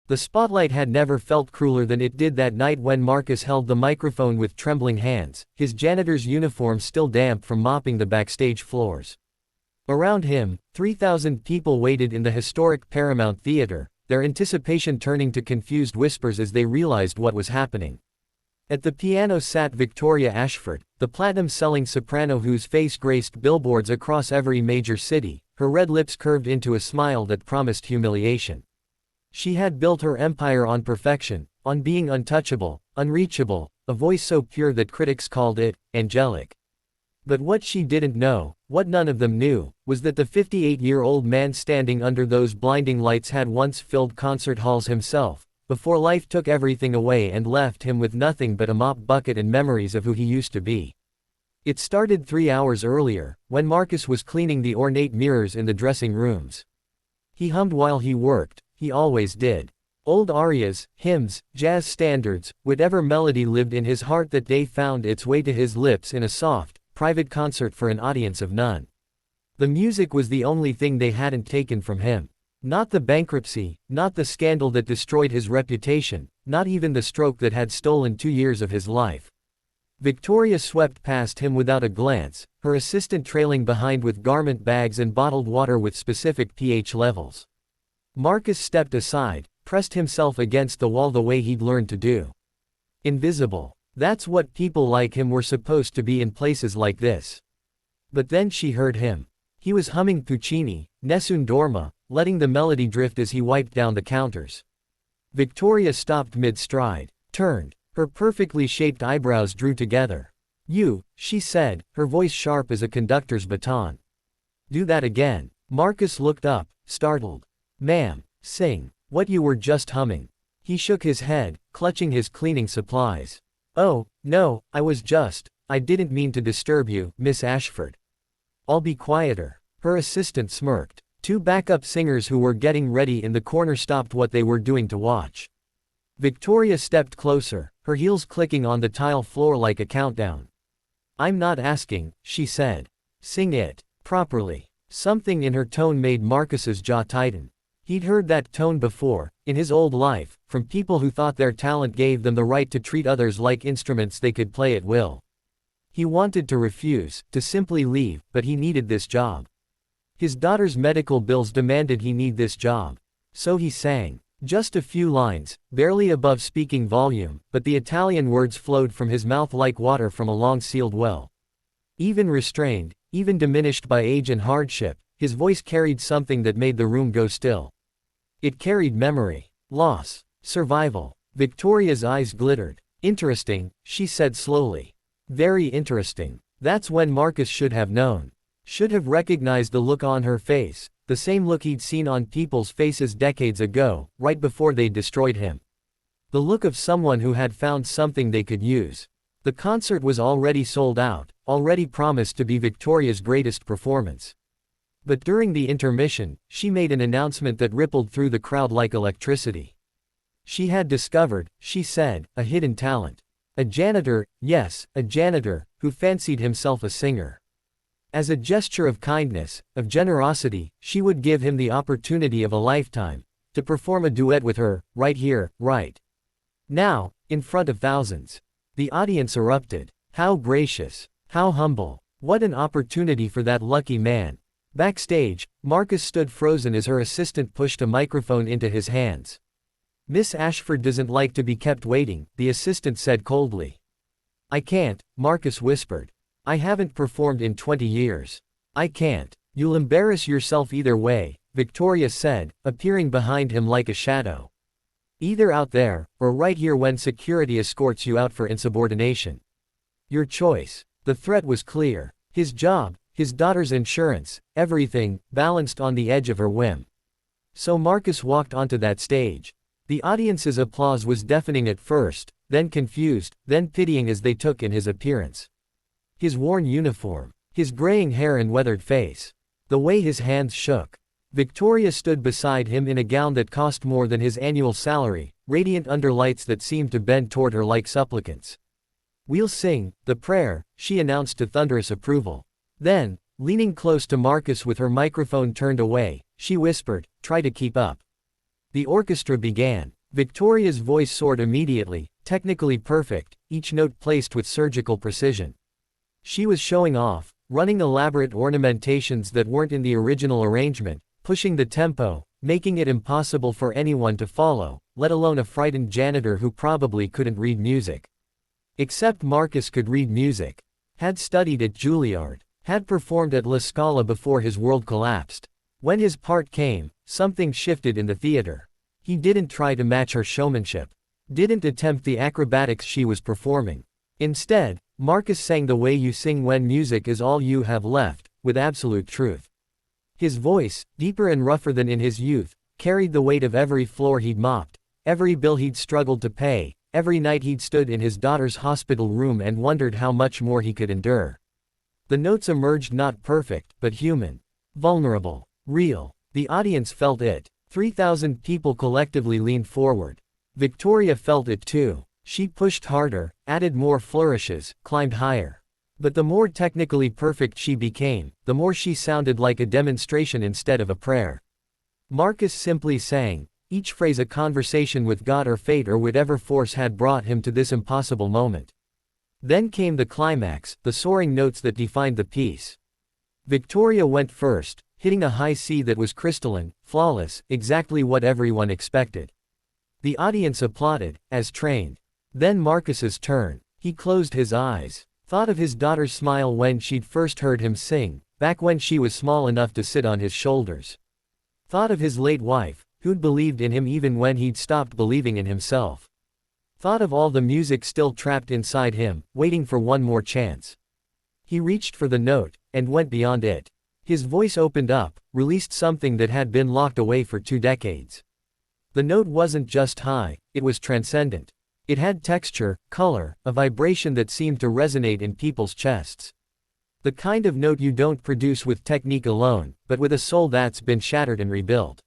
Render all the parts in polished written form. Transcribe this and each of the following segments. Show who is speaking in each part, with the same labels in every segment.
Speaker 1: The spotlight had never felt crueler than it did that night when Marcus held the microphone with trembling hands, his janitor's uniform still damp from mopping the backstage floors. Around him, 3,000 people waited in the historic Paramount Theater, their anticipation turning to confused whispers as they realized what was happening. At the piano sat Victoria Ashford, the platinum-selling soprano whose face graced billboards across every major city, her red lips curved into a smile that promised humiliation. She had built her empire on perfection, on being untouchable, unreachable, a voice so pure that critics called it angelic. But what she didn't know, what none of them knew, was that the 58-year-old man standing under those blinding lights had once filled concert halls himself, before life took everything away and left him with nothing but a mop bucket and memories of who he used to be. It started 3 hours earlier, when Marcus was cleaning the ornate mirrors in the dressing rooms. He hummed while he worked, he always did. Old arias, hymns, jazz standards, whatever melody lived in his heart that day found its way to his lips in a soft, private concert for an audience of none. The music was the only thing they hadn't taken from him. Not the bankruptcy, not the scandal that destroyed his reputation, not even the stroke that had stolen 2 years of his life. Victoria swept past him without a glance, her assistant trailing behind with garment bags and bottled water with specific pH levels. Marcus stepped aside, pressed himself against the wall the way he'd learned to do. Invisible. That's what people like him were supposed to be in places like this. But then she heard him. He was humming Puccini, Nessun Dorma, letting the melody drift as he wiped down the counters. Victoria stopped mid-stride, turned, her perfectly shaped eyebrows drew together. "You," she said, her voice sharp as a conductor's baton. "Do that again." Marcus looked up, startled. "Ma'am, sing what you were just humming." He shook his head, clutching his cleaning supplies. "Oh, no, I didn't mean to disturb you, Miss Ashford." "I'll be quieter." Her assistant smirked. 2 backup singers who were getting ready in the corner stopped what they were doing to watch. Victoria stepped closer, her heels clicking on the tile floor like a countdown. "I'm not asking," she said. "Sing it properly." Something in her tone made Marcus's jaw tighten. He'd heard that tone before, in his old life, from people who thought their talent gave them the right to treat others like instruments they could play at will. He wanted to refuse, to simply leave, but he needed this job. His daughter's medical bills demanded he need this job. So he sang. Just a few lines, barely above speaking volume, but the Italian words flowed from his mouth like water from a long-sealed well. Even restrained, even diminished by age and hardship, his voice carried something that made the room go still. It carried memory, loss, survival. Victoria's eyes glittered. "Interesting," she said slowly. "Very interesting." That's when Marcus should have known. Should have recognized the look on her face, the same look he'd seen on people's faces decades ago, right before they destroyed him. The look of someone who had found something they could use. The concert was already sold out, already promised to be Victoria's greatest performance. But during the intermission, she made an announcement that rippled through the crowd like electricity. She had discovered, she said, a hidden talent. A janitor, yes, a janitor, who fancied himself a singer. As a gesture of kindness, of generosity, she would give him the opportunity of a lifetime, to perform a duet with her, right here, right now, in front of thousands. The audience erupted. How gracious, how humble, what an opportunity for that lucky man. Backstage, Marcus stood frozen as her assistant pushed a microphone into his hands. "Miss Ashford doesn't like to be kept waiting," the assistant said coldly. "I can't," Marcus whispered. "I haven't performed in 20 years. I can't." "You'll embarrass yourself either way," Victoria said, appearing behind him like a shadow. "Either out there, or right here when security escorts you out for insubordination. Your choice." The threat was clear. His job, his daughter's insurance, everything, balanced on the edge of her whim. So Marcus walked onto that stage. The audience's applause was deafening at first, then confused, then pitying as they took in his appearance. His worn uniform, his graying hair and weathered face. The way his hands shook. Victoria stood beside him in a gown that cost more than his annual salary, radiant under lights that seemed to bend toward her like supplicants. "We'll sing the prayer," she announced to thunderous approval. Then, leaning close to Marcus with her microphone turned away, she whispered, "Try to keep up." The orchestra began. Victoria's voice soared immediately, technically perfect, each note placed with surgical precision. She was showing off, running elaborate ornamentations that weren't in the original arrangement, pushing the tempo, making it impossible for anyone to follow, let alone a frightened janitor who probably couldn't read music. Except Marcus could read music. Had studied at Juilliard. Had performed at La Scala before his world collapsed. When his part came, something shifted in the theater. He didn't try to match her showmanship. Didn't attempt the acrobatics she was performing. Instead, Marcus sang the way you sing when music is all you have left, with absolute truth. His voice, deeper and rougher than in his youth, carried the weight of every floor he'd mopped, every bill he'd struggled to pay, every night he'd stood in his daughter's hospital room and wondered how much more he could endure. The notes emerged not perfect, but human. Vulnerable. Real. The audience felt it. 3,000 people collectively leaned forward. Victoria felt it too. She pushed harder, added more flourishes, climbed higher. But the more technically perfect she became, the more she sounded like a demonstration instead of a prayer. Marcus simply sang, each phrase a conversation with God or fate or whatever force had brought him to this impossible moment. Then came the climax, the soaring notes that defined the piece. Victoria went first, hitting a high C that was crystalline, flawless, exactly what everyone expected. The audience applauded, as trained. Then Marcus's turn. He closed his eyes. Thought of his daughter's smile when she'd first heard him sing, back when she was small enough to sit on his shoulders. Thought of his late wife, who'd believed in him even when he'd stopped believing in himself. Thought of all the music still trapped inside him, waiting for one more chance. He reached for the note, and went beyond it. His voice opened up, released something that had been locked away for 2 decades. The note wasn't just high, it was transcendent. It had texture, color, a vibration that seemed to resonate in people's chests. The kind of note you don't produce with technique alone, but with a soul that's been shattered and rebuilt.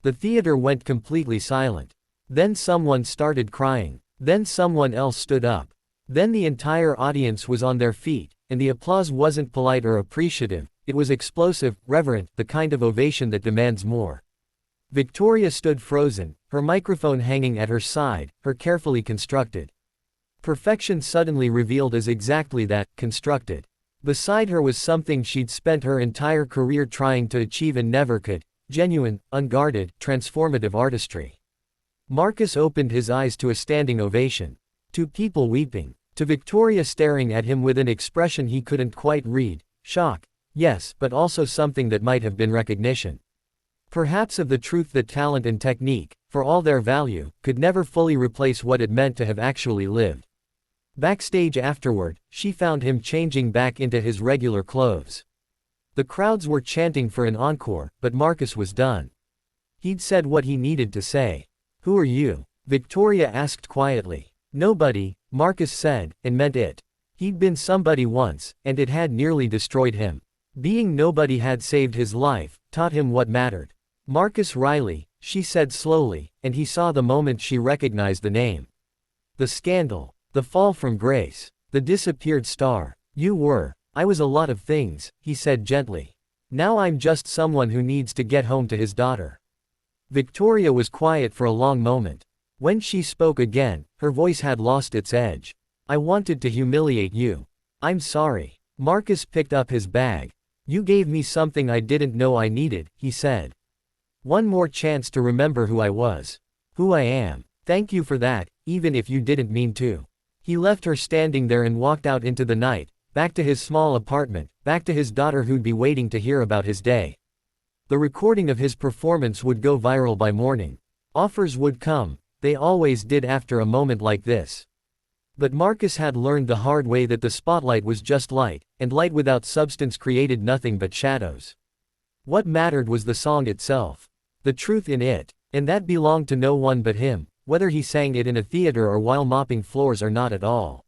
Speaker 1: The theater went completely silent. Then someone started crying. Then someone else stood up. Then the entire audience was on their feet, and the applause wasn't polite or appreciative, it was explosive, reverent, the kind of ovation that demands more. Victoria stood frozen, her microphone hanging at her side, her carefully constructed perfection suddenly revealed as exactly that, constructed. Beside her was something she'd spent her entire career trying to achieve and never could, genuine, unguarded, transformative artistry. Marcus opened his eyes to a standing ovation. To people weeping. To Victoria staring at him with an expression he couldn't quite read, shock, yes, but also something that might have been recognition. Perhaps of the truth that talent and technique, for all their value, could never fully replace what it meant to have actually lived. Backstage afterward, she found him changing back into his regular clothes. The crowds were chanting for an encore, but Marcus was done. He'd said what he needed to say. "Who are you?" Victoria asked quietly. "Nobody," Marcus said, and meant it. He'd been somebody once, and it had nearly destroyed him. Being nobody had saved his life, taught him what mattered. "Marcus Riley," she said slowly, and he saw the moment she recognized the name. The scandal. The fall from grace. The disappeared star. "You were. I was a lot of things," he said gently. "Now I'm just someone who needs to get home to his daughter." Victoria was quiet for a long moment. When she spoke again, her voice had lost its edge. "I wanted to humiliate you. I'm sorry." Marcus picked up his bag. "You gave me something I didn't know I needed," he said. "One more chance to remember who I was. Who I am. Thank you for that, even if you didn't mean to." He left her standing there and walked out into the night, back to his small apartment, back to his daughter who'd be waiting to hear about his day. The recording of his performance would go viral by morning. Offers would come. They always did after a moment like this. But Marcus had learned the hard way that the spotlight was just light, and light without substance created nothing but shadows. What mattered was the song itself. The truth in it. And that belonged to no one but him, whether he sang it in a theater or while mopping floors or not at all.